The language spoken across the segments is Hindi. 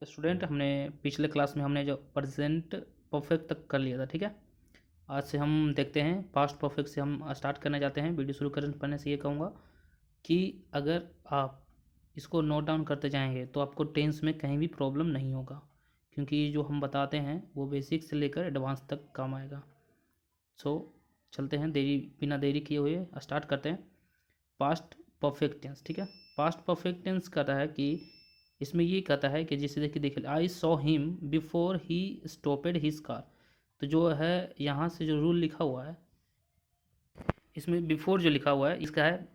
स्टूडेंट, हमने पिछले क्लास में हमने जो प्रेजेंट परफेक्ट तक कर लिया था, ठीक है। आज से हम देखते हैं पास्ट परफेक्ट से हम स्टार्ट करने जाते हैं। वीडियो शुरू करने से ये कहूँगा कि अगर आप इसको नोट डाउन करते जाएंगे तो आपको टेंस में कहीं भी प्रॉब्लम नहीं होगा, क्योंकि जो हम बताते हैं वो बेसिक से लेकर एडवांस तक काम आएगा। सो चलते हैं, बिना देरी किए हुए स्टार्ट करते हैं। पास्ट परफेक्ट टेंस, ठीक है। पास्ट परफेक्ट टेंस कहता है कि इसमें ये कहता है कि जैसे देखिए I saw him before he stopped his car. तो जो है यहाँ से जो रूल लिखा हुआ है, इसमें बिफोर जो लिखा हुआ है इसका है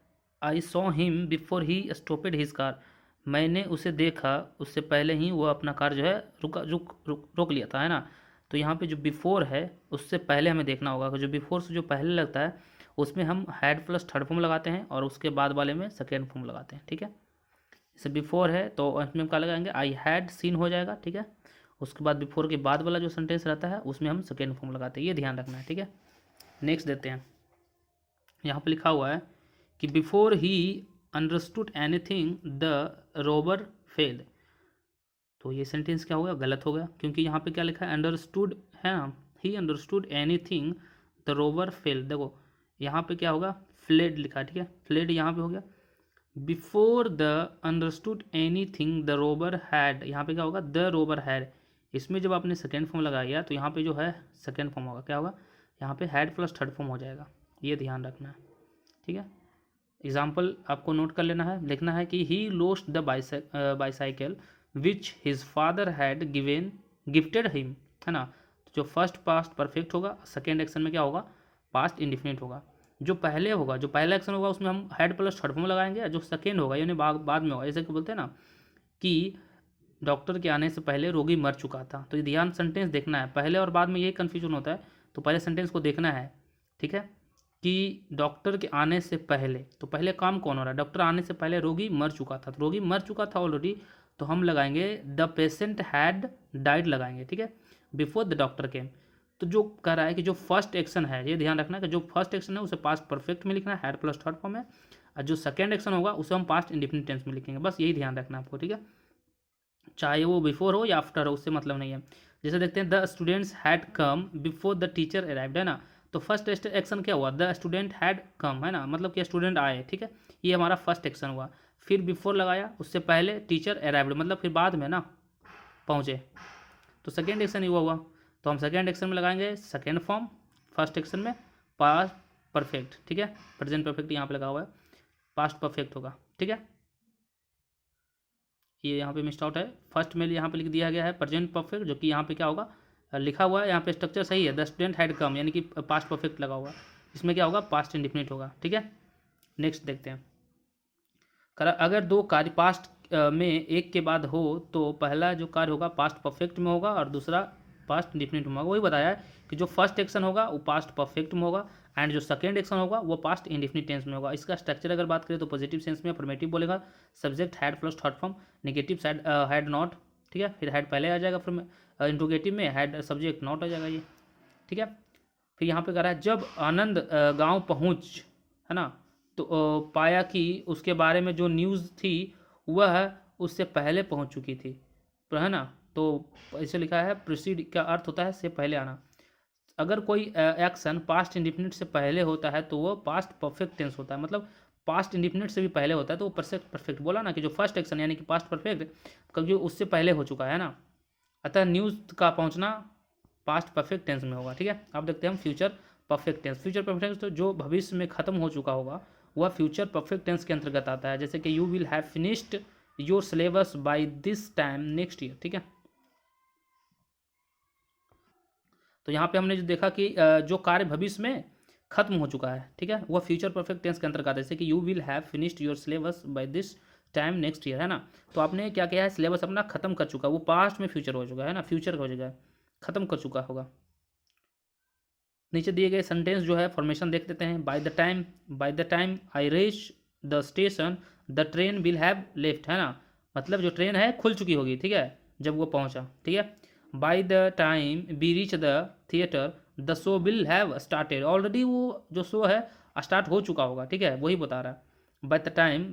I saw him before he stopped his car. मैंने उसे देखा उससे पहले ही वो अपना कार जो है रोक लिया था, है ना। तो यहाँ पे जो बिफोर है उससे पहले हमें देखना होगा। जो बिफोर से जो पहले लगता है उसमें हम हैड प्लस थर्ड फॉर्म लगाते हैं और उसके बाद वाले में सेकेंड फॉर्म लगाते हैं, ठीक है। जैसे बिफोर है तो अंत में हम क्या लगाएंगे, आई हैड सीन हो जाएगा, ठीक है। उसके बाद बिफोर के बाद वाला जो सेंटेंस रहता है उसमें हम सेकेंड फॉर्म लगाते हैं, ये ध्यान रखना है, ठीक है। नेक्स्ट देते हैं। यहाँ पे लिखा हुआ है कि before he understood anything the Rober failed. तो ये सेंटेंस क्या हो गया, गलत हो गया, क्योंकि यहाँ पे क्या लिखा है, अंडरस्टूड है ना। He understood anything the Rober failed. देखो यहाँ पे क्या होगा, फ्लेड लिखा है, ठीक है। फ्लेड यहाँ पे हो गया। Before the understood any thing the Rober had, यहाँ पे क्या होगा, द रोबर हैड। इसमें जब आपने सेकेंड फॉर्म लगाया तो यहाँ पे जो है सेकेंड फॉर्म होगा, क्या होगा, यहाँ पे हैड प्लस थर्ड फॉर्म हो जाएगा, ये ध्यान रखना है, ठीक है। एग्जाम्पल आपको नोट कर लेना है, लिखना है कि he lost the bicycle which his father had gifted him, है ना। तो जो फर्स्ट पास्ट परफेक्ट होगा, सेकेंड एक्शन में क्या होगा, पास्ट इंडिफिनिट होगा। जो पहले होगा, जो पहला एक्शन होगा उसमें हम हेड प्लस थर्ड फॉर्म लगाएंगे, जो सेकेंड होगा यानी बाद में होगा, जैसे कि बोलते हैं ना कि डॉक्टर के आने से पहले रोगी मर चुका था। तो ये ध्यान सेंटेंस देखना है, पहले और बाद में यही कन्फ्यूजन होता है। तो पहले सेंटेंस को देखना है, ठीक है, कि डॉक्टर के आने से पहले, तो पहले काम कौन हो रहा है, डॉक्टर आने से पहले रोगी मर चुका था। तो रोगी मर चुका था ऑलरेडी, तो हम लगाएंगे द पेशेंट हैड डाइड लगाएंगे, ठीक है, बिफोर द डॉक्टर केम। तो जो कह रहा है कि जो फर्स्ट एक्शन है, ये ध्यान रखना कि जो फर्स्ट एक्शन है उसे पास्ट परफेक्ट में लिखना है, हैड प्लस थर्ड फॉर्म है, और जो सेकेंड एक्शन होगा उसे हम पास्ट इंडिफिनिट टेंस में लिखेंगे। बस यही ध्यान रखना आपको, ठीक है। चाहे वो बिफोर हो या आफ्टर हो, उससे मतलब नहीं है। जैसे देखते हैं, the students had come before the teacher arrived, है ना। तो फर्स्ट एक्शन क्या हुआ, द स्टूडेंट हैड कम, है ना, मतलब कि स्टूडेंट आए, ठीक है, ये हमारा फर्स्ट एक्शन हुआ। फिर बिफोर लगाया, उससे पहले टीचर अराइव्ड, मतलब फिर बाद में ना पहुँचे, तो सेकेंड एक्शन ही हुआ। तो हम सेकेंड एक्शन में लगाएंगे सेकेंड फॉर्म, फर्स्ट एक्शन में पास्ट परफेक्ट, ठीक है। प्रेजेंट परफेक्ट यहाँ पे लगा हुआ है, पास्ट परफेक्ट होगा, ठीक है। ये यहाँ पे मिस्ड आउट है, फर्स्ट में यहाँ पे लिख दिया गया है प्रेजेंट परफेक्ट, जो कि यहाँ पे क्या होगा, लिखा हुआ है यहाँ पे स्ट्रक्चर सही है, द स्टूडेंट हैड कम, यानी कि पास्ट परफेक्ट लगा हुआ, इसमें क्या होगा, पास्ट इंडिफिनिट होगा, ठीक है। नेक्स्ट देखते हैं। अगर दो कार्य पास्ट में एक के बाद हो तो पहला जो कार्य होगा पास्ट परफेक्ट में होगा और दूसरा पास्ट इंडिफिनिट में होगा। वही बताया है कि जो फर्स्ट एक्शन होगा वो पास्ट परफेक्ट में होगा एंड जो सेकेंड एक्शन होगा वो पास्ट इंडिफिनिट टेंस में होगा। इसका स्ट्रक्चर अगर बात करें तो पॉजिटिव सेंस में अफर्मेटिव बोलेगा, subject had plus third form, negative side had not, ठीक है, फिर हैड पहले आ जाएगा, फिर इंट्रोगेटिव में हैड सब्जेक्ट नॉट आ जाएगा ये, ठीक है। फिर यहाँ पे कह रहा है जब आनंद गांव पहुँच, है ना, तो पाया कि उसके बारे में जो न्यूज़ थी वह उससे पहले पहुंच चुकी थी, तो है ना। तो ऐसे लिखा है, प्रोसीड का अर्थ होता है से पहले आना। अगर कोई एक्शन पास्ट इंडिफिनिट से पहले होता है तो वो पास्ट परफेक्ट टेंस होता है, मतलब पास्ट इंडिफिनिट से भी पहले होता है तो वो परफेक्ट बोला ना, कि जो फर्स्ट एक्शन यानी कि पास्ट परफेक्ट क्योंकि उससे पहले हो चुका है ना, अतः न्यूज़ का पहुंचना पास्ट परफेक्ट टेंस में होगा, ठीक है। अब देखते हैं हम future perfect tense. Future perfect tense तो जो भविष्य में खत्म हो चुका होगा वह फ्यूचर परफेक्ट टेंस के अंतर्गत आता है। जैसे कि you will have finished your syllabus by this time next year, ठीक है। तो यहाँ पे हमने जो देखा कि जो कार्य भविष्य में खत्म हो चुका है, ठीक है, वह फ्यूचर परफेक्ट टेंस के अंतर्गत आता है। जैसे कि you will have finished your syllabus by this time next year, है ना। तो आपने क्या किया है, सिलेबस अपना खत्म कर चुका, वो पास्ट में फ्यूचर हो चुका है ना, फ्यूचर हो चुका है, खत्म कर चुका होगा। नीचे दिए गए सेंटेंस जो है फॉर्मेशन देख लेते हैं। Bye the time I reach the station the train will have left, है ना, मतलब जो ट्रेन है खुल चुकी होगी, ठीक है, जब वो पहुंचा, ठीक है। By the time we reach the theatre the show will have started, already वो जो शो है स्टार्ट हो चुका होगा, ठीक है, वही बता रहा है। By the time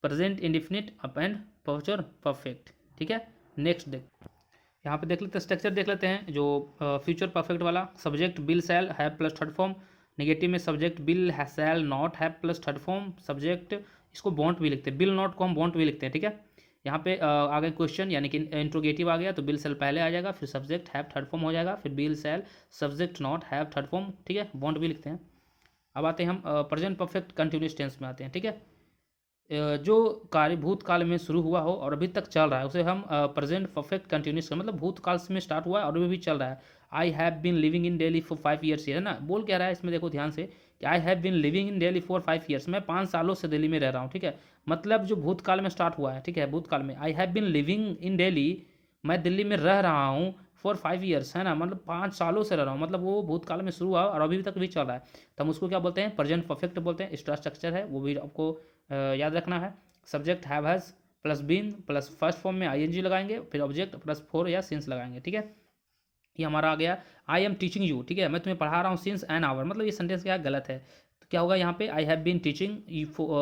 present indefinite up and future perfect, ठीक है। नेक्स्ट यहाँ पे देख लेते हैं, स्ट्रक्चर देख लेते हैं जो फ्यूचर परफेक्ट वाला। Subject will shall have plus third form. Negative में subject will shall not have plus third form. Subject इसको बॉन्ट भी लिखते हैं, बिल नॉट को हम बॉन्ट भी लिखते हैं, ठीक है। यहाँ पे आगे क्वेश्चन यानी कि इंट्रोगेटिव आ गया तो बिल शैल पहले आ जाएगा, फिर सब्जेक्ट हैव थर्ड फॉर्म हो जाएगा, फिर will shall subject not have third form, ठीक है, बॉन्ट भी लिखते हैं। अब आते हैं हम प्रेजेंट परफेक्ट कंटिन्यूस टेंस में आते हैं, ठीक है। जो कार्य भूतकाल में शुरू हुआ हो और अभी तक चल रहा है उसे हम प्रेजेंट परफेक्ट कंटिन्यूस, मतलब भूतकाल में स्टार्ट हुआ है और अभी भी चल रहा है। I have been living in Delhi for 5 years, है ना, बोल क्या रहा है इसमें, देखो ध्यान से कि I have been living in Delhi for 5 years, मैं 5 सालों से दिल्ली में रह रहा हूँ, ठीक है। मतलब जो भूतकाल में स्टार्ट हुआ है, ठीक है, भूतकाल में I have been living in Delhi, मैं दिल्ली में रह रहा हूँ फॉर 5 ईयर्स, है ना, मतलब 5 सालों से रह रहा हूँ, मतलब वो भूतकाल में शुरू हुआ और अभी तक भी चल रहा है, तो हम उसको क्या बोलते हैं, प्रेजेंट परफेक्ट बोलते हैं। इसका स्ट्रक्चर है वो भी आपको याद रखना है। Subject have has plus been plus first form में आईएनजी लगाएंगे, फिर ऑब्जेक्ट प्लस फोर या सिंस लगाएंगे, ठीक है। ये हमारा आ गया आई एम टीचिंग यू, ठीक है, मैं तुम्हें पढ़ा रहा हूँ सिंस एन आवर, मतलब ये सेंटेंस क्या गलत है, तो क्या होगा यहाँ पे I have been teaching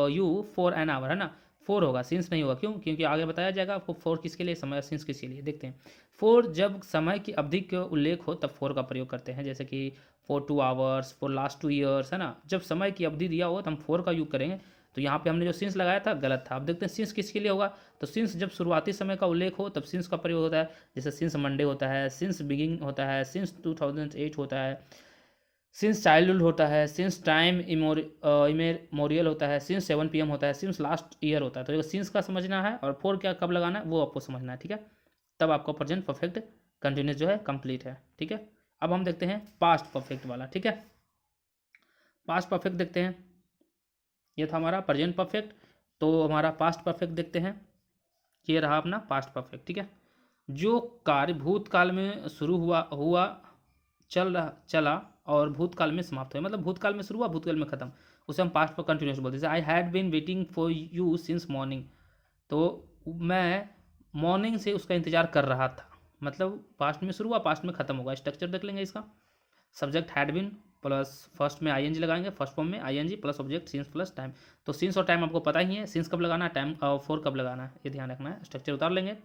you for an hour, है ना, फोर होगा, सिंस नहीं होगा, क्यों, क्योंकि आगे बताया जाएगा आपको फोर किसके लिए, समय, सिंस किसके लिए। देखते हैं, फोर जब समय की अवधि का उल्लेख हो तब फोर का प्रयोग करते हैं, जैसे कि for 2 hours, for last 2 years, है ना, जब समय की अवधि दिया हो तो हम फोर का यूज करेंगे। तो यहाँ पे हमने जो सिंस लगाया था गलत था। अब देखते हैं सिंस किसके लिए होगा, तो सिंस जब शुरुआती समय का उल्लेख हो तब सिंस का प्रयोग होता है, जैसे सिंस मंडे होता है, सिंस बिगिन होता है, सिंस 2008 होता है, सिंस चाइल्डहुड होता है, सिंस टाइम इमोरियल होता है, सिंस 7 PM होता है, सिंस लास्ट ईयर होता है। तो सिंस का समझना है और फोर क्या कब लगाना है वो आपको समझना है, ठीक है, तब आपका प्रेजेंट परफेक्ट कंटिन्यूस जो है कंप्लीट है, ठीक है। अब हम देखते हैं पास्ट परफेक्ट वाला, ठीक है, पास्ट परफेक्ट देखते हैं। ये था हमारा प्रेजेंट परफेक्ट, तो हमारा पास्ट परफेक्ट देखते हैं, ये रहा अपना पास्ट परफेक्ट, ठीक है। जो कार्य भूतकाल में शुरू हुआ चला और भूतकाल में समाप्त हुआ, मतलब भूतकाल में शुरू हुआ भूतकाल में खत्म, उसे हम पास्ट पर कंटिन्यूस बोलते हैं। जैसे I had been waiting for you since morning, तो मैं मॉर्निंग से उसका इंतजार कर रहा था, मतलब पास्ट में शुरू हुआ पास्ट में खत्म होगा। स्ट्रक्चर देख लेंगे इसका, subject had been plus first में आईएनजी लगाएंगे, फर्स्ट फॉर्म में ING plus object since plus time. तो सिंस और टाइम आपको पता ही है, सिंस कब लगाना है, टाइम और फोर कब लगाना है, ये ध्यान रखना है। स्ट्रक्चर उतार लेंगे।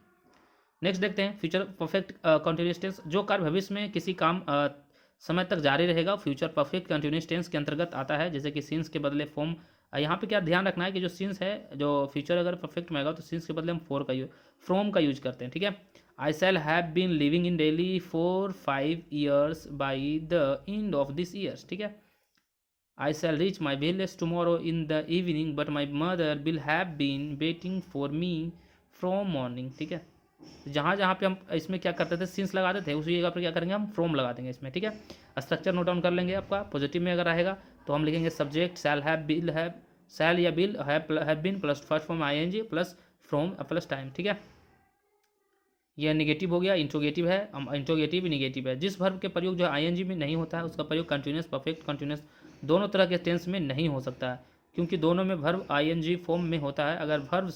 नेक्स्ट देखते हैं फ्यूचर परफेक्ट कंटिन्यूस टेंस, जो कार्य भविष्य में किसी काम समय तक जारी रहेगा फ्यूचर परफेक्ट कंटिन्यूस टेंस के अंतर्गत आता है। जैसे कि सिंस के बदले फॉर्म, यहाँ पे क्या ध्यान रखना है कि जो सिंस है, जो फ्यूचर अगर परफेक्ट में आएगा तो सिंस के बदले हम फोर का यूज, फ्रॉम का यूज करते हैं, ठीक है। I shall have been living in Delhi for 5 years by the end of this years, ठीक है। I shall reach my village tomorrow in the evening, but my mother will have been waiting for me from morning, ठीक है। जहाँ जहाँ पे हम इसमें क्या करते थे, सिंस लगाते थे, उसी जगह पर क्या करेंगे हम फ्रॉम लगा देंगे इसमें, ठीक है। स्ट्रक्चर नोट डाउन कर लेंगे आपका, पॉजिटिव में अगर रहेगा तो हम लिखेंगे subject shall have will have, shall या will have been plus first form ING plus from plus time, ठीक है। यह निगेटिव हो गया, इंट्रोगेटिव है, इंट्रोगेटिव निगेटिव है। जिस वर्ब के प्रयोग जो आईएनजी में नहीं होता है उसका प्रयोग कंटिन्यूस परफेक्ट कंटिन्यूस दोनों तरह के टेंस में नहीं हो सकता है, क्योंकि दोनों में वर्ब आईएनजी फॉर्म में होता है। अगर वर्ब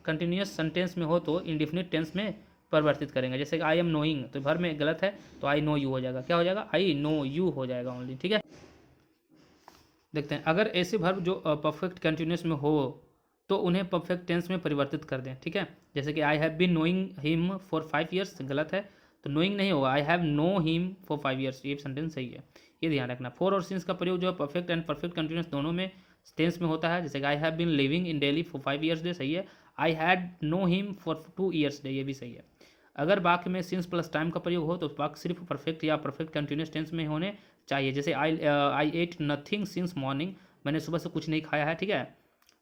कंटिन्यूस सेंटेंस में हो तो इंडिफिनिट टेंस में परिवर्तित करेंगे। जैसे कि आई एम नोइंग, तो वर्ब में गलत है तो आई नो यू हो जाएगा, क्या हो जाएगा, आई नो यू हो जाएगा ओनली, ठीक है। देखते हैं अगर ऐसे वर्ब जो परफेक्ट कंटिन्यूस में हो तो उन्हें परफेक्ट टेंस में परिवर्तित कर दें, ठीक है। जैसे कि I have been knowing him for 5 years, गलत है, तो नोइंग नहीं होगा, I have know him for 5 years, ये सेंटेंस सही है, ये ध्यान रखना। फॉर और सिंस का प्रयोग जो है परफेक्ट एंड परफेक्ट कंटिन्यूस दोनों में टेंस में होता है। जैसे कि I have been living in Delhi for 5 years day, सही है। I had know him for 2 years day, ये भी सही है। अगर वाक्य में सिंस प्लस टाइम का प्रयोग हो तो वाक्य सिर्फ परफेक्ट या परफेक्ट कंटिन्यूस टेंस में होने चाहिए। जैसे आई एट नथिंग सिंस मॉर्निंग, मैंने सुबह से कुछ नहीं खाया है, ठीक है,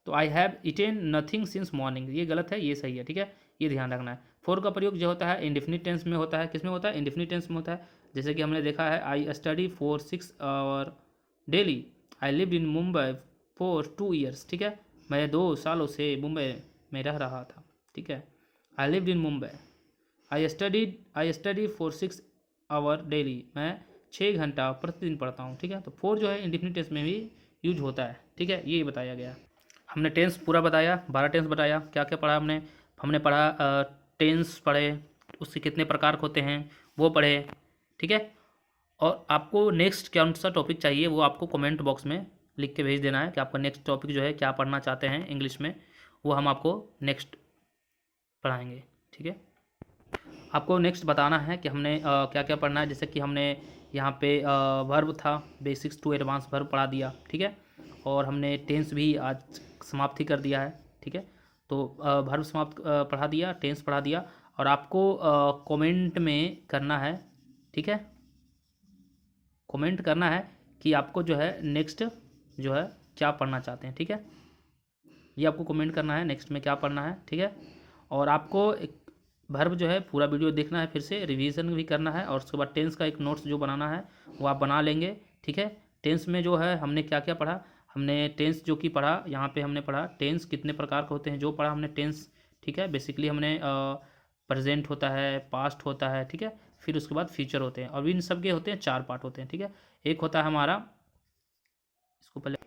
तो I have eaten nothing since morning, ये गलत है, ये सही है, ठीक है, ये ध्यान रखना है। फोर का प्रयोग जो होता है इंडिफिनिट टेंस में होता है, किस में होता है, इंडिफिनिट टेंस में होता है। जैसे कि हमने देखा है I study for 6 hour daily, I lived in Mumbai for 2 years, ठीक है, मैं 2 सालों से मुंबई में रह रहा था, ठीक है, I lived in Mumbai. I study for 6 hour daily, मैं 6 घंटा प्रतिदिन पढ़ता हूँ, ठीक है। तो फोर जो है इंडिफिनिट टेंस में भी यूज होता है, ठीक है, ये बताया गया। हमने टेंस पूरा बताया, 12 टेंस बताया, क्या क्या पढ़ा हमने पढ़ा टेंस पढ़े, उसके कितने प्रकार होते हैं वो पढ़े, ठीक है। और आपको नेक्स्ट कौन सा टॉपिक चाहिए वो आपको कमेंट बॉक्स में लिख के भेज देना है कि आपका नेक्स्ट टॉपिक जो है क्या पढ़ना चाहते हैं इंग्लिश में, वो हम आपको नेक्स्ट पढ़ाएंगे। ठीक है, आपको नेक्स्ट बताना है कि हमने क्या क्या पढ़ना है। जैसे कि हमने यहाँ पे वर्ब था, बेसिक्स टू एडवांस वर्ब पढ़ा दिया। ठीक है, और हमने टेंस भी आज समाप्ति कर दिया है। ठीक है, तो वर्ब समाप्त पढ़ा दिया, टेंस पढ़ा दिया, और आपको कमेंट में करना है। ठीक है, कमेंट करना है कि आपको जो है नेक्स्ट जो है क्या पढ़ना चाहते हैं। ठीक है, ये आपको कमेंट करना है नेक्स्ट में क्या पढ़ना है। ठीक है, और आपको एक वर्ब जो है पूरा वीडियो देखना है, फिर से रिवीजन भी करना है, और उसके बाद टेंस का एक नोट्स जो बनाना है वो आप बना लेंगे। ठीक है, टेंस में जो है हमने क्या क्या पढ़ा, हमने टेंस जो कि पढ़ा, यहाँ पे हमने पढ़ा टेंस कितने प्रकार के होते हैं, जो पढ़ा हमने टेंस। ठीक है, बेसिकली हमने प्रेजेंट होता है, पास्ट होता है। ठीक है, फिर उसके बाद फ्यूचर होते हैं, और इन सब के होते हैं 4 पार्ट होते हैं। ठीक है, एक होता है हमारा, इसको पहले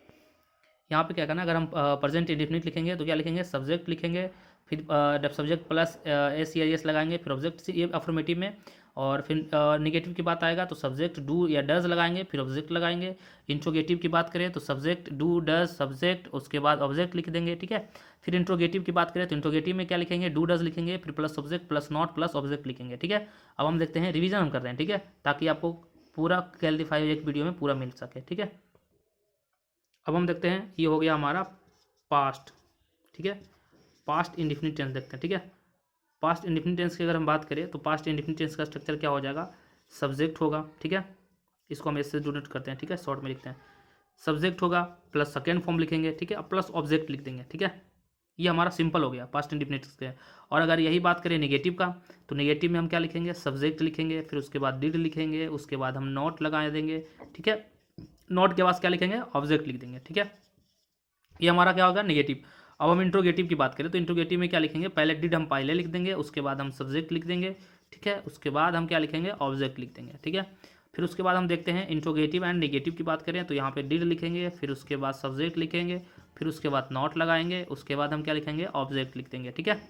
यहाँ पे क्या करना है, अगर हम प्रेजेंट इंडेफिनिट लिखेंगे तो क्या लिखेंगे, सब्जेक्ट लिखेंगे, फिर जब सब्जेक्ट प्लस एस या एस लगाएंगे, फिर ऑब्जेक्ट ये अफर्मेटिव में, और फिर निगेटिव की बात आएगा तो सब्जेक्ट डू या डज लगाएंगे, फिर ऑब्जेक्ट लगाएंगे। इंट्रोगेटिव की बात करें तो सब्जेक्ट डू डज सब्जेक्ट, उसके बाद ऑब्जेक्ट लिख देंगे। ठीक है, फिर इंट्रोगेटिव की बात करें तो इंट्रोगेटिव में क्या लिखेंगे, डू डज लिखेंगे, फिर plus subject plus not plus object लिखेंगे। ठीक है, अब हम देखते हैं, रिविजन हम कर रहे हैं। ठीक है, ताकि आपको पूरा क्लैरिफाई एक वीडियो में पूरा मिल सके। ठीक है, अब हम देखते हैं, ये हो गया हमारा पास्ट। ठीक है, पास्ट इंडेफिनिट टेंस देखते हैं। ठीक है, पास्ट इंडेफिनिट टेंस की अगर हम बात करें तो पास्ट इंडेफिनिट टेंस का स्ट्रक्चर क्या हो जाएगा, सब्जेक्ट होगा। ठीक है, इसको हम ऐसे डोनेट करते हैं। ठीक है, शॉर्ट में लिखते हैं, सब्जेक्ट होगा प्लस सेकेंड फॉर्म लिखेंगे। ठीक है, प्लस ऑब्जेक्ट लिख देंगे। ठीक है, ये हमारा सिंपल हो गया पास्ट इंडेफिनिट टेंस के। और अगर यही बात करें नेगेटिव का, तो नेगेटिव में हम क्या लिखेंगे, सब्जेक्ट लिखेंगे, फिर उसके बाद डिड लिखेंगे, उसके बाद हम नॉट लगा देंगे। ठीक है, नॉट के बाद क्या लिखेंगे, ऑब्जेक्ट लिख देंगे। ठीक है, ये हमारा क्या होगा, नेगेटिव। अब हम इंट्रोगेटिव की बात करें तो इंट्रोगेटिव में क्या लिखेंगे, पहले डिड हम पहले लिख देंगे, उसके बाद हम सब्जेक्ट लिख देंगे। ठीक है, उसके बाद हम क्या लिखेंगे, ऑब्जेक्ट लिख देंगे। ठीक है, फिर उसके बाद हम देखते हैं इंट्रोगेटिव एंड नेगेटिव की बात करें तो यहाँ पे डिड लिखेंगे, फिर उसके बाद सब्जेक्ट लिखेंगे, फिर उसके बाद नॉट लगाएंगे, उसके बाद हम क्या लिखेंगे, ऑब्जेक्ट लिख देंगे। ठीक है,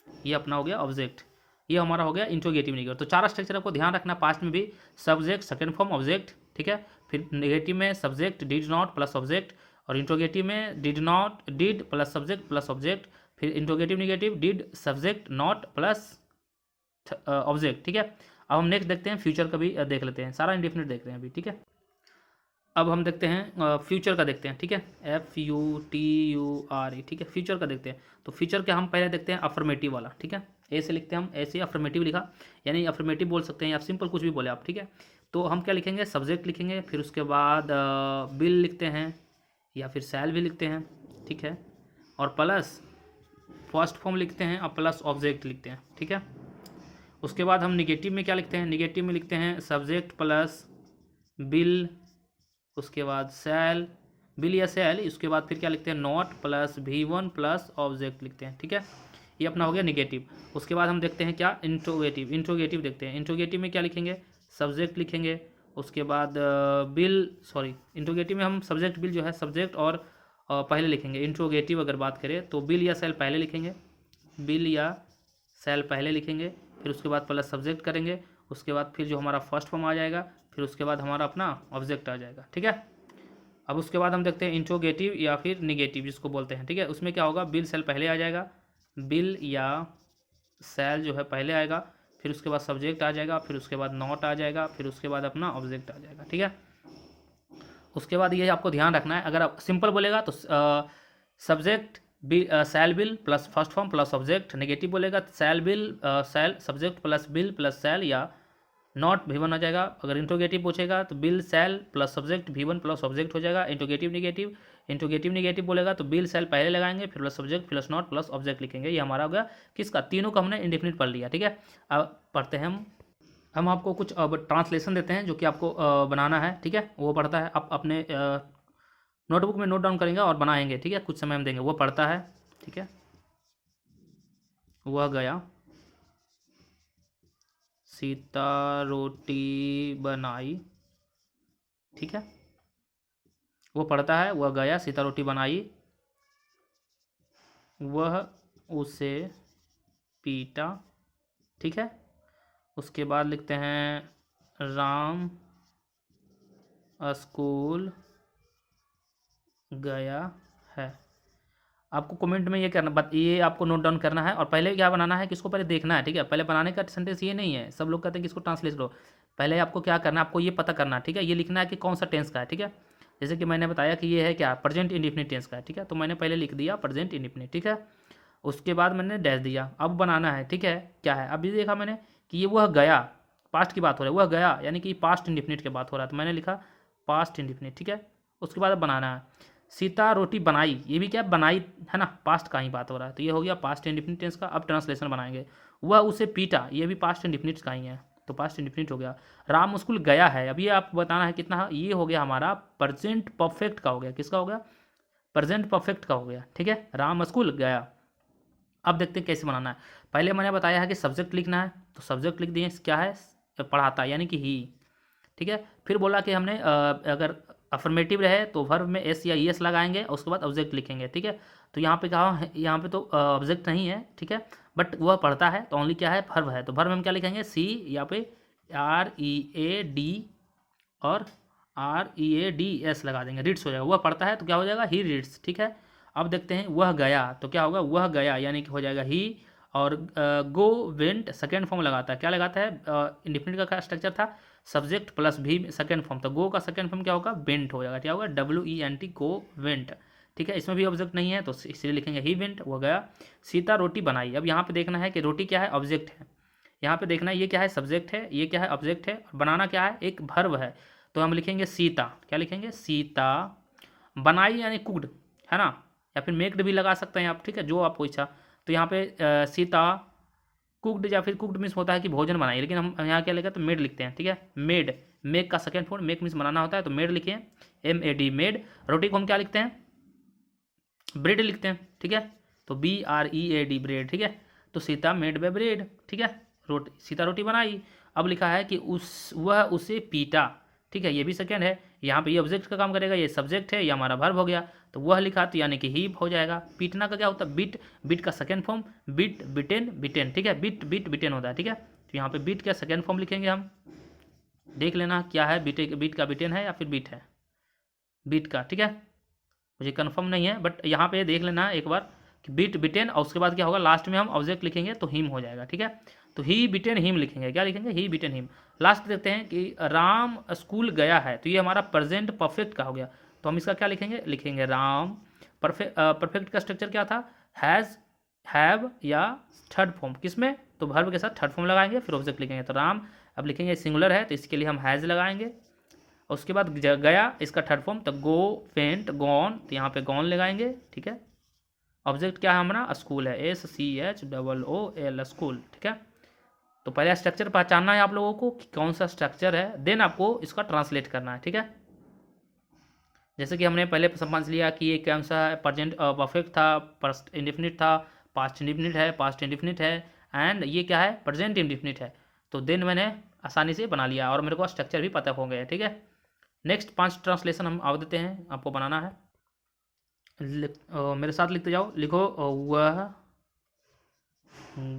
ये अपना हो गया ऑब्जेक्ट, ये हमारा हो गया इंट्रोगेटिव नेगेटिव। तो 4 स्ट्रक्चर आपको ध्यान रखना, पास्ट में भी सब्जेक्ट सेकंड फॉर्म ऑब्जेक्ट। ठीक है, फिर नेगेटिव में subject did not plus object, और इंट्रोगेटिव में did not did plus subject plus object, फिर interrogative negative did subject not plus object. ठीक है, अब हम नेक्स्ट देखते हैं, फ्यूचर का भी देख लेते हैं, सारा इंडेफिनिट देख रहे हैं अभी। ठीक है, अब हम देखते हैं फ्यूचर का देखते हैं। ठीक है, FUTURE। ठीक है, फ्यूचर का देखते हैं, तो फ्यूचर के हम पहले देखते हैं अफर्मेटिव वाला। ठीक है, ऐसे लिखते हैं हम, ऐसे अफर्मेटिव लिखा, यानी अफर्मेटिव बोल सकते हैं या सिंपल कुछ भी बोले आप। ठीक है, तो हम क्या लिखेंगे, सब्जेक्ट लिखेंगे, फिर उसके बाद बिल लिखते हैं या फिर सैल भी लिखते हैं। ठीक है, और प्लस फर्स्ट फॉर्म लिखते हैं और प्लस ऑब्जेक्ट लिखते हैं। ठीक है, उसके बाद हम निगेटिव में क्या लिखते हैं, निगेटिव में लिखते हैं सब्जेक्ट प्लस बिल, उसके बाद सैल, बिल या सैल, उसके बाद फिर क्या लिखते हैं, not plus V1 plus object लिखते हैं। ठीक है, ये अपना हो गया निगेटिव। उसके बाद हम देखते हैं क्या, इंट्रोगेटिव। इंट्रोगेटिव देखते हैं, इंट्रोगेटिव में क्या लिखेंगे, सब्जेक्ट लिखेंगे, उसके बाद बिल, सॉरी इंट्रोगेटिव में हम सब्जेक्ट बिल जो है सब्जेक्ट और पहले लिखेंगे। इंट्रोगेटिव अगर बात करें तो बिल या सेल पहले लिखेंगे, बिल या सेल पहले लिखेंगे, फिर उसके बाद प्लस सब्जेक्ट करेंगे, उसके बाद फिर जो हमारा फर्स्ट फॉर्म आ जाएगा, फिर उसके बाद हमारा अपना ऑब्जेक्ट आ जाएगा। ठीक है, अब उसके बाद हम देखते हैं इंट्रोगेटिव या फिर निगेटिव जिसको बोलते हैं। ठीक है, उसमें क्या होगा, बिल सेल पहले आ जाएगा, बिल या सेल जो है पहले आएगा, फिर उसके बाद सब्जेक्ट आ जाएगा, फिर उसके बाद नॉट आ जाएगा, फिर उसके बाद अपना ऑब्जेक्ट आ जाएगा। ठीक है, उसके बाद ये आपको ध्यान रखना है, अगर आप सिंपल बोलेगा तो subject shall will plus first form plus object, negative बोलेगा shall will shall subject plus will plus shall या नॉट V1 आ जाएगा। अगर इंट्रोगेटिव पूछेगा तो will shall plus subject V1 plus object हो जाएगा। इंट्रोगेटिव निगेटिव बोलेगा तो बिल सेल पहले लगाएंगे, फिर plus subject plus not plus object लिखेंगे। ये हमारा हो गया किसका, तीनों का हमने इंडेफिनिट पढ़ लिया। ठीक है, अब पढ़ते हैं हम आपको कुछ अब ट्रांसलेशन देते हैं जो कि आपको बनाना है। ठीक है, वो पढ़ता है, आप अपने नोटबुक में नोट डाउन करेंगे और बनाएंगे। ठीक है, कुछ समय हम देंगे, वो पढ़ता है। ठीक है, वह गया सीता रोटी बनाई। ठीक है, वो पढ़ता है, वह गया सीता रोटी बनाई, वह उसे पीटा। ठीक है, उसके बाद लिखते हैं राम स्कूल गया है। आपको कमेंट में ये करना, ये आपको नोट डाउन करना है। और पहले क्या बनाना है कि इसको पहले देखना है, ठीक है। पहले बनाने का सेंटेंस ये नहीं है, सब लोग कहते हैं कि इसको ट्रांसलेट करो। पहले आपको क्या करना है, आपको ये पता करना है, ठीक है। ये लिखना है कि कौन सा टेंस का है, ठीक है। जैसे कि मैंने बताया कि ये है क्या, प्रेजेंट इंडेफिनिट टेंस का है, ठीक है। तो मैंने पहले लिख दिया प्रेजेंट इंडेफिनिट, ठीक है। उसके बाद मैंने डैश दिया। अब बनाना है, ठीक है, क्या है। अभी देखा मैंने कि ये वह गया, पास्ट की बात हो रही है, वह गया यानी कि पास्ट इंडेफिनिट की बात हो रहा है, तो मैंने लिखा पास्ट इंडेफिनिट, ठीक है। उसके बाद अब बनाना है सीता रोटी बनाई, ये भी क्या बनाई है ना, पास्ट का ही बात हो रहा है, तो ये हो गया पास्ट इंडेफिनिट टेंस का। अब ट्रांसलेशन बनाएंगे, वह उसे पीटा, ये भी पास्ट इंडेफिनिट का ही है, तो पास्ट इंडेफिनिट हो गया। राम स्कूल गया है, अब ये आपको बताना है कितना, ये हो गया हमारा प्रेजेंट परफेक्ट का हो गया, किसका हो गया, प्रेजेंट परफेक्ट का हो गया, ठीक है। राम स्कूल गया। अब देखते हैं कैसे बनाना है। पहले मैंने बताया है कि सब्जेक्ट लिखना है, तो सब्जेक्ट लिख दिए, क्या है, पढ़ाता यानी कि ही, ठीक है। फिर बोला कि हमने अगर अफर्मेटिव रहे तो वर्ब में एस या ई एस लगाएंगे और उसके बाद ऑब्जेक्ट लिखेंगे, ठीक है। तो यहाँ पे कहा है, यहाँ पे तो ऑब्जेक्ट नहीं है, ठीक है, बट वह पढ़ता है तो ओनली क्या है, वर्ब है, तो वर्ब में हम क्या लिखेंगे, सी, यहाँ पे आर ई ए डी और R E A D S लगा देंगे, रीड्स हो जाएगा। वह पढ़ता है तो क्या हो जाएगा, ही रीड्स, ठीक है। अब देखते हैं वह गया, तो क्या होगा, वह गया यानी कि हो जाएगा ही। और गो वेंट सेकेंड फॉर्म लगाता है, क्या लगाता है, इंडिफिनिट का क्या स्ट्रक्चर था, सब्जेक्ट प्लस भी सेकेंड फॉर्म, तो गो का सेकेंड फॉर्म क्या होगा, वेंट हो जाएगा, क्या होगा, WENT, गो वेंट, ठीक है। इसमें भी ऑब्जेक्ट नहीं है तो इसलिए लिखेंगे ही वेंट, वो गया। सीता रोटी बनाई, अब यहाँ पे देखना है कि रोटी क्या है, ऑब्जेक्ट है, यहाँ पे देखना है ये क्या है, सब्जेक्ट है, ये क्या है, ऑब्जेक्ट है, बनाना क्या है, एक वर्ब है, तो हम लिखेंगे सीता, क्या लिखेंगे, सीता। बनाई यानी कुक्ड है ना, या फिर मेक्ड भी लगा सकते हैं आप, ठीक है, जो आपको इच्छा। तो यहाँ पे सीता कुक्ड, या फिर कुक्ड मीन्स होता है कि भोजन बनाई, लेकिन हम यहाँ क्या लिखते हैं, तो मेड लिखते हैं, ठीक है। मेड, मेक का सेकेंड फॉर्म, मेक मीन्स बनाना होता है, तो मेड लिखिए, MAD, मेड। रोटी को हम क्या लिखते हैं, ब्रेड लिखते हैं, ठीक है, तो BREAD, ब्रेड, ठीक है। तो सीता मेड बाय ब्रेड, ठीक है, रोटी, सीता रोटी बनाई। अब लिखा है कि वह उसे पीटा, ठीक है, ये भी सेकेंड है, यहाँ पे ये ऑब्जेक्ट का काम करेगा, ये सब्जेक्ट है, ये हमारा वर्ब हो गया, तो वह लिखा तो यानी कि ही हो जाएगा। पीटना का क्या होता है, बीट, बीट का सेकेंड फॉर्म, बीट, बिटेन, बिटेन, ठीक है, बीट, बीट, बिटेन होता है, ठीक है। तो यहाँ पे बीट का सेकेंड फॉर्म लिखेंगे हम, देख लेना क्या है, बीट का बिटेन है या फिर बीट है, बीट का, ठीक है, मुझे कंफर्म नहीं है, बट यहाँ पे देख लेना एक बार कि बीट, बिटेन, और उसके बाद क्या होगा, लास्ट में हम ऑब्जेक्ट लिखेंगे तो हिम हो जाएगा, ठीक है। तो ही बिटेन हिम लिखेंगे, क्या लिखेंगे, ही बिटेन हिम। लास्ट देखते हैं कि राम स्कूल गया है, तो ये हमारा प्रेजेंट परफेक्ट का हो गया, तो हम इसका क्या लिखेंगे, लिखेंगे राम। परफेक्ट का स्ट्रक्चर क्या था, हैज़, हैव या थर्ड फॉर्म, किसमें, तो वर्ब के साथ थर्ड फॉर्म लगाएंगे, फिर ऑब्जेक्ट लिखेंगे, तो राम। अब लिखेंगे सिंगुलर है तो इसके लिए हम हैज़ लगाएंगे, उसके बाद गया, इसका थर्ड फॉर्म, तो गो, वेंट, गॉन, तो यहाँ पे गॉन लगाएंगे, ठीक है। ऑब्जेक्ट क्या है हमारा, स्कूल है, SCHOOL, स्कूल, ठीक है। तो पहले स्ट्रक्चर पहचानना है आप लोगों को कि कौन सा स्ट्रक्चर है, देन आपको इसका ट्रांसलेट करना है, ठीक है। जैसे कि हमने पहले समझ लिया कि ये कौन सा प्रेजेंट परफेक्ट था, पास्ट इंडेफिनिट था, पास्ट इंडेफिनिट है, पास्ट इंडेफिनिट है, एंड ये क्या है, प्रेजेंट इंडेफिनिट है। तो देन मैंने आसानी से बना लिया और मेरे को स्ट्रक्चर भी पता हो गया, ठीक है। नेक्स्ट 5 ट्रांसलेशन हम आप देते हैं, आपको बनाना है, मेरे साथ लिखते जाओ, लिखो, वह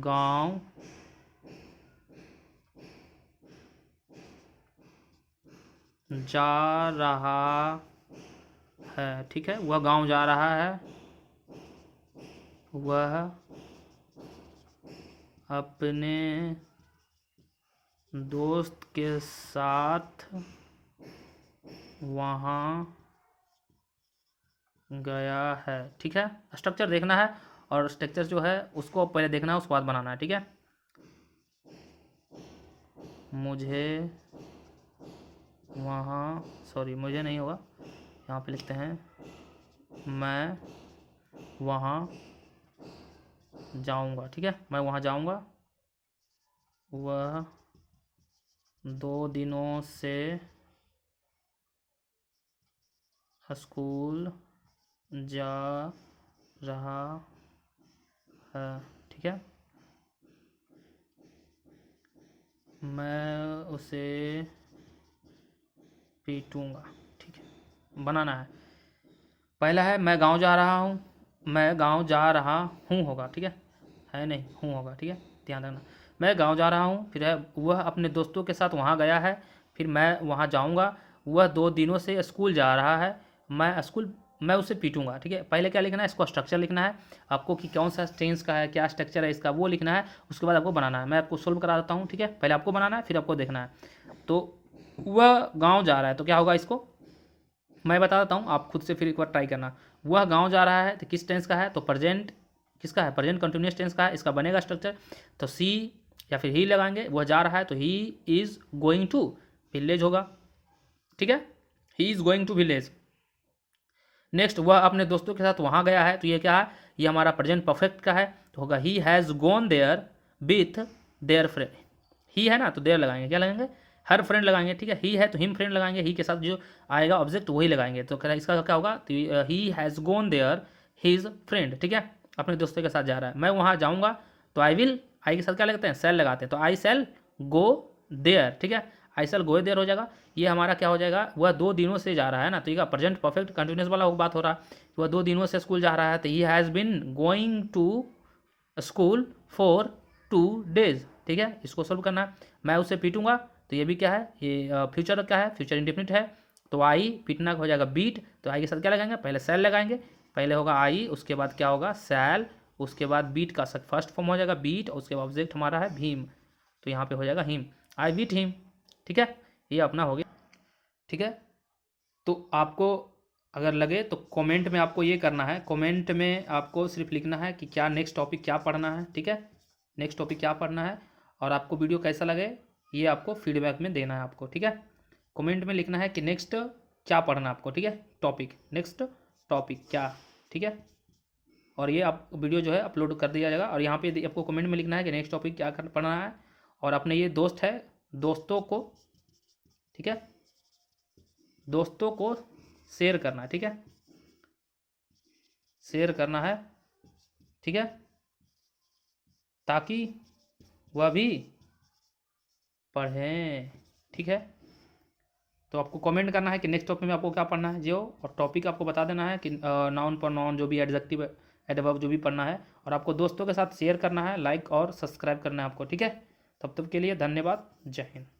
गांव जा रहा है, ठीक है, वह गांव जा रहा है, वह अपने दोस्त के साथ वहाँ गया है, ठीक है। स्ट्रक्चर देखना है और स्ट्रक्चर जो है उसको पहले देखना है, उसके बाद बनाना है, ठीक है। मुझे वहाँ, सॉरी मुझे नहीं होगा, यहाँ पे लिखते हैं, मैं वहाँ जाऊँगा, ठीक है, मैं वहाँ जाऊँगा, वह 2 दिनों से स्कूल जा रहा है, ठीक है, मैं उसे पीटूँगा, ठीक है। बनाना है, पहला है मैं गांव जा रहा हूँ, मैं गांव जा रहा हूँ होगा, ठीक है नहीं, हूँ होगा, ठीक है, ध्यान रखना। मैं गांव जा रहा हूँ, फिर है वह अपने दोस्तों के साथ वहाँ गया है, फिर मैं वहाँ जाऊँगा, वह 2 दिनों से स्कूल जा रहा है, मैं स्कूल मैं उसे पीटूंगा, ठीक है। पहले क्या लिखना है, इसको स्ट्रक्चर लिखना है आपको कि कौन सा टेंस का है, क्या स्ट्रक्चर है इसका, वो लिखना है। उसके बाद आपको बनाना है, मैं आपको सोल्व करा देता हूँ, ठीक है। पहले आपको बनाना है, फिर आपको देखना है। तो वह गाँव जा रहा है, तो क्या होगा, इसको मैं बता देता हूँ, आप खुद से फिर एक बार ट्राई करना। वह गाँव जा रहा है तो किस टेंस का है, तो प्रेजेंट किसका है, प्रेजेंट कंटिन्यूस टेंस का है। इसका बनेगा स्ट्रक्चर, तो सी या फिर ही लगाएंगे। वह जा रहा है तो he is going to village होगा, ठीक है, he is going to village. Next, वह अपने दोस्तों के साथ वहाँ गया है, तो ये क्या है, ये हमारा प्रेजेंट परफेक्ट का है, तो होगा he has gone there with their friend. ही है ना, तो देयर लगाएंगे, क्या लगाएंगे, हर फ्रेंड लगाएंगे, ठीक है। ही है तो हिम फ्रेंड लगाएंगे, ही के साथ जो आएगा ऑब्जेक्ट वही लगाएंगे। तो इसका क्या होगा, तो he has gone there his friend, ठीक है, अपने दोस्तों के साथ जा रहा है। मैं वहाँ जाऊँगा, तो आई विल, आई के साथ क्या लगते हैं, सेल लगाते हैं, तो आई सेल गो देयर, ठीक है, आई सेल गो देयर हो जाएगा। ये हमारा क्या हो जाएगा, वह 2 दिनों से जा रहा है ना, तो ये प्रेजेंट परफेक्ट कंटिन्यूस वाला बात हो रहा है। वह 2 दिनों से स्कूल जा रहा है, तो he has been going to school for 2 days, ठीक है। इसको सोल्व करना है। मैं उसे पीटूंगा, तो ये भी क्या है, ये फ्यूचर क्या है, फ्यूचर इंडेफिनिट है, तो आई पीटना हो जाएगा बीट, तो आई के साथ क्या लगाएंगे, पहले सेल लगाएंगे, पहले होगा आई, उसके बाद क्या होगा सेल, उसके बाद बीट का फर्स्ट फॉर्म हो जाएगा बीट, और उसके बाद ऑब्जेक्ट हमारा है भीम, तो यहाँ पे हो जाएगा हिम, आई बीट हिम, ठीक है। ये अपना हो गया, ठीक है। तो आपको अगर लगे तो कमेंट में आपको ये करना है, कमेंट में आपको सिर्फ लिखना है कि क्या नेक्स्ट टॉपिक क्या पढ़ना है, ठीक है, नेक्स्ट टॉपिक क्या पढ़ना है, और आपको वीडियो कैसा लगे ये आपको फीडबैक में देना है आपको, ठीक है। कमेंट में लिखना है कि नेक्स्ट क्या पढ़ना है आपको, ठीक है, टॉपिक, नेक्स्ट टॉपिक क्या, ठीक है। और ये आप वीडियो जो है अपलोड कर दिया जाएगा, और यहाँ पे आपको कमेंट में लिखना है कि नेक्स्ट टॉपिक क्या पढ़ना है, और अपने ये दोस्त है दोस्तों को, ठीक है, दोस्तों को शेयर करना है, ठीक है, शेयर करना है, ठीक है, ताकि वह भी पढ़ें, ठीक है। तो आपको कमेंट करना है कि नेक्स्ट टॉपिक में आपको क्या पढ़ना है जो, और टॉपिक आपको बता देना है कि नाउन पर नाउन जो भी एडजेक्टिव एडवर्ब जो भी पढ़ना है, और आपको दोस्तों के साथ शेयर करना है, लाइक और सब्सक्राइब करना है आपको, ठीक है। तब तक के लिए धन्यवाद, जय हिंद।